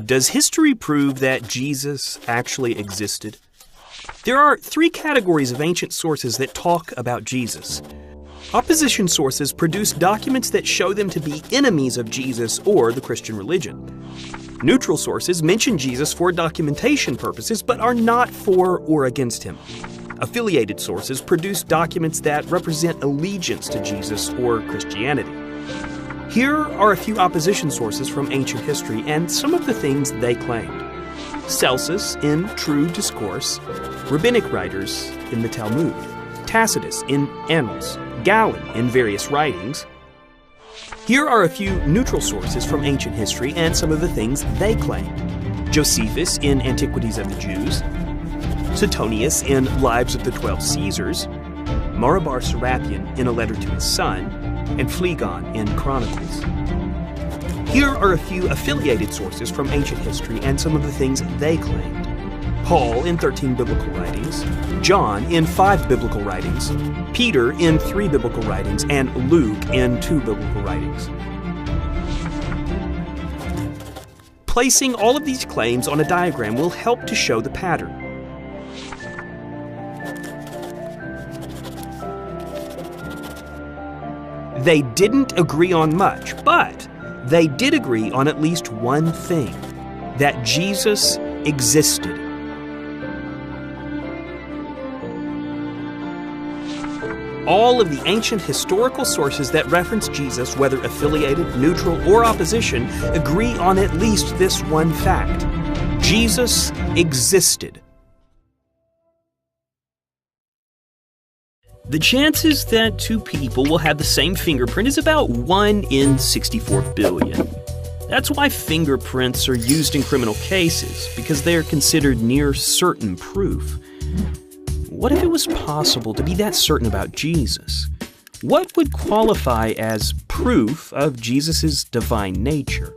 Does history prove that Jesus actually existed? There are three categories of ancient sources that talk about Jesus. Opposition sources produce documents that show them to be enemies of Jesus or the Christian religion. Neutral sources mention Jesus for documentation purposes but are not for or against him. Affiliated sources produce documents that represent allegiance to Jesus or Christianity. Here are a few opposition sources from ancient history and some of the things they claimed. Celsus in True Discourse, rabbinic writers in the Talmud, Tacitus in Annals, Galen in various writings. Here are a few neutral sources from ancient history and some of the things they claimed. Josephus in Antiquities of the Jews, Suetonius in Lives of the 12 Caesars, Marabar Serapion in A Letter to His Son, and Phlegon in Chronicles. Here are a few affiliated sources from ancient history and some of the things they claimed. Paul in 13 biblical writings, John in 5 biblical writings, Peter in 3 biblical writings, and Luke in 2 biblical writings. Placing all of these claims on a diagram will help to show the pattern. They didn't agree on much, but they did agree on at least one thing: that Jesus existed. All of the ancient historical sources that reference Jesus, whether affiliated, neutral, or opposition, agree on at least this one fact: Jesus existed. The chances that two people will have the same fingerprint is about 1 in 64 billion. That's why fingerprints are used in criminal cases, because they are considered near certain proof. What if it was possible to be that certain about Jesus? What would qualify as proof of Jesus' divine nature?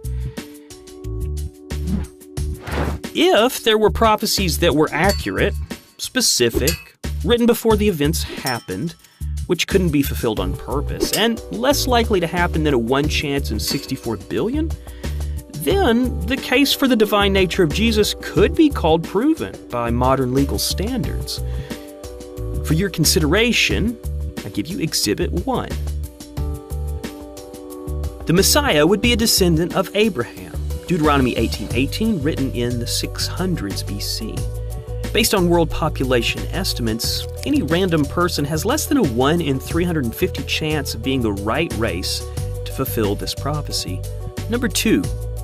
If there were prophecies that were accurate, specific, written before the events happened, which couldn't be fulfilled on purpose, and less likely to happen than a 1 chance in 64 billion, then the case for the divine nature of Jesus could be called proven by modern legal standards. For your consideration, I give you Exhibit 1. The Messiah would be a descendant of Abraham, Deuteronomy 18:18, written in the 600s BC. Based on world population estimates, any random person has less than a 1 in 350 chance of being the right race to fulfill this prophecy. Number 2,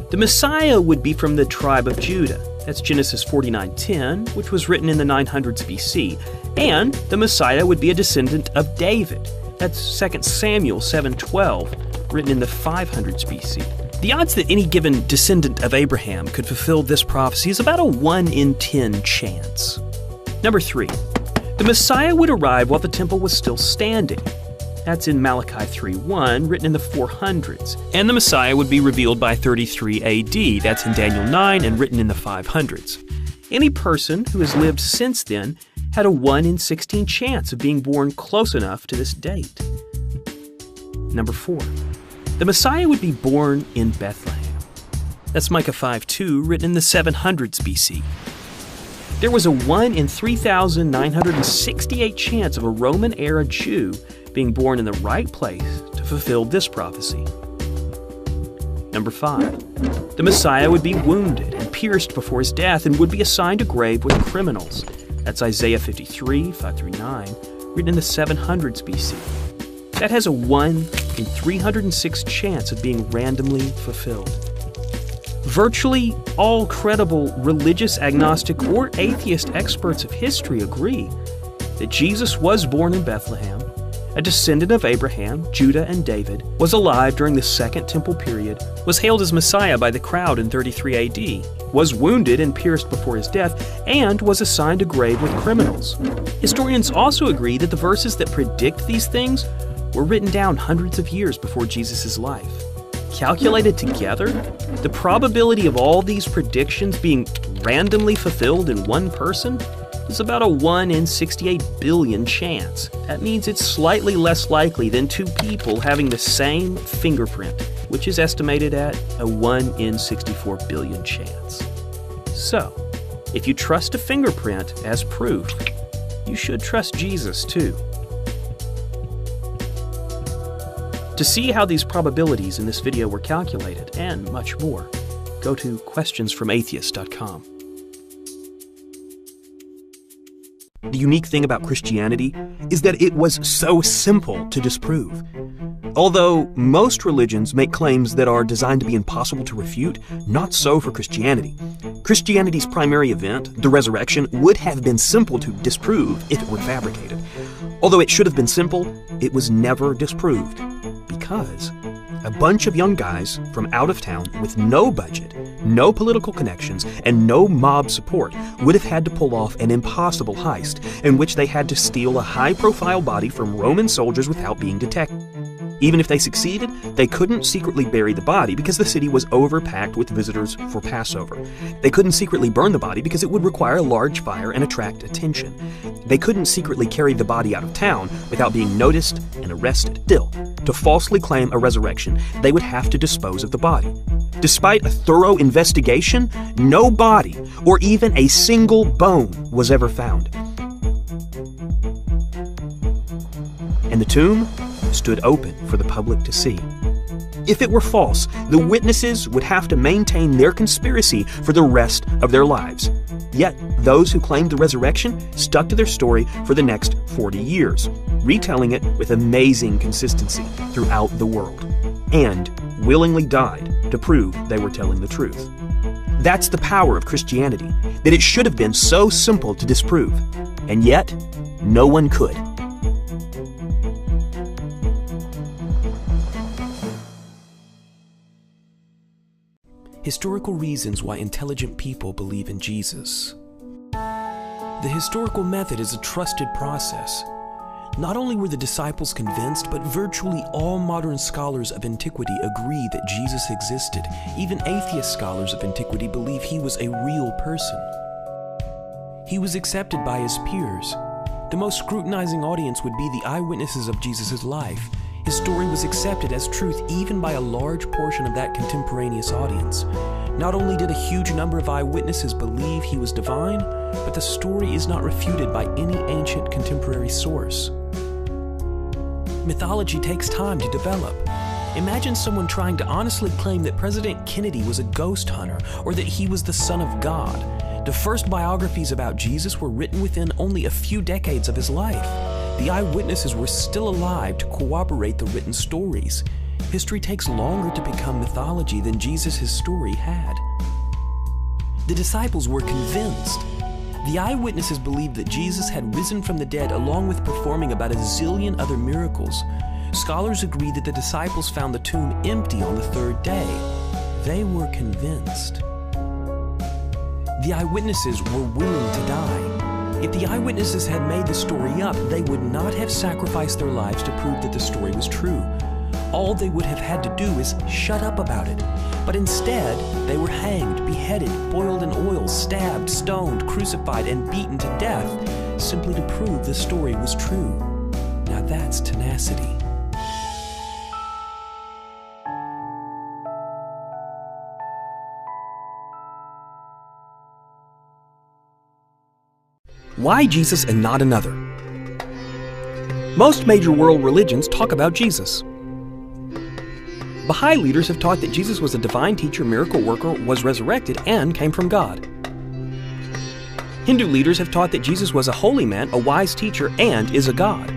the Messiah would be from the tribe of Judah. That's Genesis 49:10, which was written in the 900s BC. And the Messiah would be a descendant of David. That's 2 Samuel 7:12, written in the 500s BC. The odds that any given descendant of Abraham could fulfill this prophecy is about a 1 in 10 chance. Number 3, the Messiah would arrive while the temple was still standing. That's in Malachi 3:1, written in the 400s. And the Messiah would be revealed by 33 AD. That's in Daniel 9 and written in the 500s. Any person who has lived since then had a 1 in 16 chance of being born close enough to this date. Number 4, the Messiah would be born in Bethlehem. That's Micah 5:2, written in the 700s BC. There was a 1 in 3,968 chance of a Roman-era Jew being born in the right place to fulfill this prophecy. Number 5, the Messiah would be wounded and pierced before his death and would be assigned a grave with criminals. That's Isaiah 53, 5-9, written in the 700s BC. That has a 1 in 306 chance of being randomly fulfilled. Virtually all credible religious, agnostic, or atheist experts of history agree that Jesus was born in Bethlehem, a descendant of Abraham, Judah, and David, was alive during the Second Temple period, was hailed as Messiah by the crowd in 33 AD, was wounded and pierced before his death, and was assigned a grave with criminals. Historians also agree that the verses that predict these things were written down hundreds of years before Jesus' life. Calculated together, the probability of all these predictions being randomly fulfilled in one person is about a 1 in 68 billion chance. That means it's slightly less likely than two people having the same fingerprint which is estimated at a 1 in 64 billion chance. So, if you trust a fingerprint as proof, you should trust Jesus too. To see how these probabilities in this video were calculated, and much more, go to questionsfromatheist.com. The unique thing about Christianity is that it was so simple to disprove. Although most religions make claims that are designed to be impossible to refute, not so for Christianity. Christianity's primary event, the resurrection, would have been simple to disprove if it were fabricated. Although it should have been simple, it was never disproved. Because a bunch of young guys from out of town with no budget, no political connections, and no mob support would have had to pull off an impossible heist in which they had to steal a high-profile body from Roman soldiers without being detected. Even if they succeeded, they couldn't secretly bury the body because the city was overpacked with visitors for Passover. They couldn't secretly burn the body because it would require a large fire and attract attention. They couldn't secretly carry the body out of town without being noticed and arrested. Still, to falsely claim a resurrection, they would have to dispose of the body. Despite a thorough investigation, no body or even a single bone was ever found. And the tomb stood open for the public to see. If it were false, the witnesses would have to maintain their conspiracy for the rest of their lives. Yet, those who claimed the resurrection stuck to their story for the next 40 years, retelling it with amazing consistency throughout the world, and willingly died to prove they were telling the truth. That's the power of Christianity, that it should have been so simple to disprove, and yet, no one could. Historical reasons why intelligent people believe in Jesus. The historical method is a trusted process. Not only were the disciples convinced, but virtually all modern scholars of antiquity agree that Jesus existed. Even atheist scholars of antiquity believe he was a real person. He was accepted by his peers. The most scrutinizing audience would be the eyewitnesses of Jesus' life. His story was accepted as truth even by a large portion of that contemporaneous audience. Not only did a huge number of eyewitnesses believe he was divine, but the story is not refuted by any ancient contemporary source. Mythology takes time to develop. Imagine someone trying to honestly claim that President Kennedy was a ghost hunter or that he was the Son of God. The first biographies about Jesus were written within only a few decades of his life. The eyewitnesses were still alive to corroborate the written stories. History takes longer to become mythology than Jesus' story had. The disciples were convinced. The eyewitnesses believed that Jesus had risen from the dead along with performing about a zillion other miracles. Scholars agree that the disciples found the tomb empty on the third day. They were convinced. The eyewitnesses were willing to die. If the eyewitnesses had made the story up, they would not have sacrificed their lives to prove that the story was true. All they would have had to do is shut up about it. But instead, they were hanged, beheaded, boiled in oil, stabbed, stoned, crucified, and beaten to death, simply to prove the story was true. Now that's tenacity. Why Jesus and not another? Most major world religions talk about Jesus. Baha'i leaders have taught that Jesus was a divine teacher, miracle worker, was resurrected, and came from God. Hindu leaders have taught that Jesus was a holy man, a wise teacher, and is a god.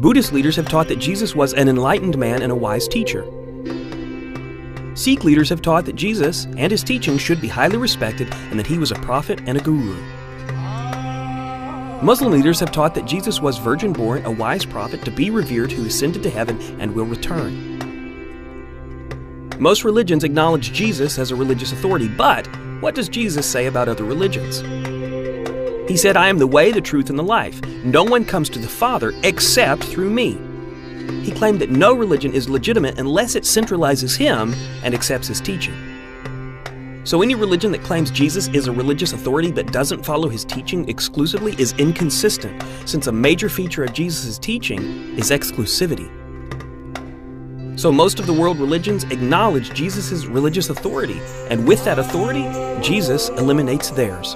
Buddhist leaders have taught that Jesus was an enlightened man and a wise teacher. Sikh leaders have taught that Jesus and his teachings should be highly respected and that he was a prophet and a guru. Muslim leaders have taught that Jesus was virgin-born, a wise prophet to be revered who ascended to heaven and will return. Most religions acknowledge Jesus as a religious authority, but what does Jesus say about other religions? He said, "I am the way, the truth, and the life. No one comes to the Father except through me." He claimed that no religion is legitimate unless it centralizes him and accepts his teaching. So any religion that claims Jesus is a religious authority but doesn't follow his teaching exclusively is inconsistent, since a major feature of Jesus' teaching is exclusivity. So most of the world religions acknowledge Jesus' religious authority, and with that authority, Jesus eliminates theirs.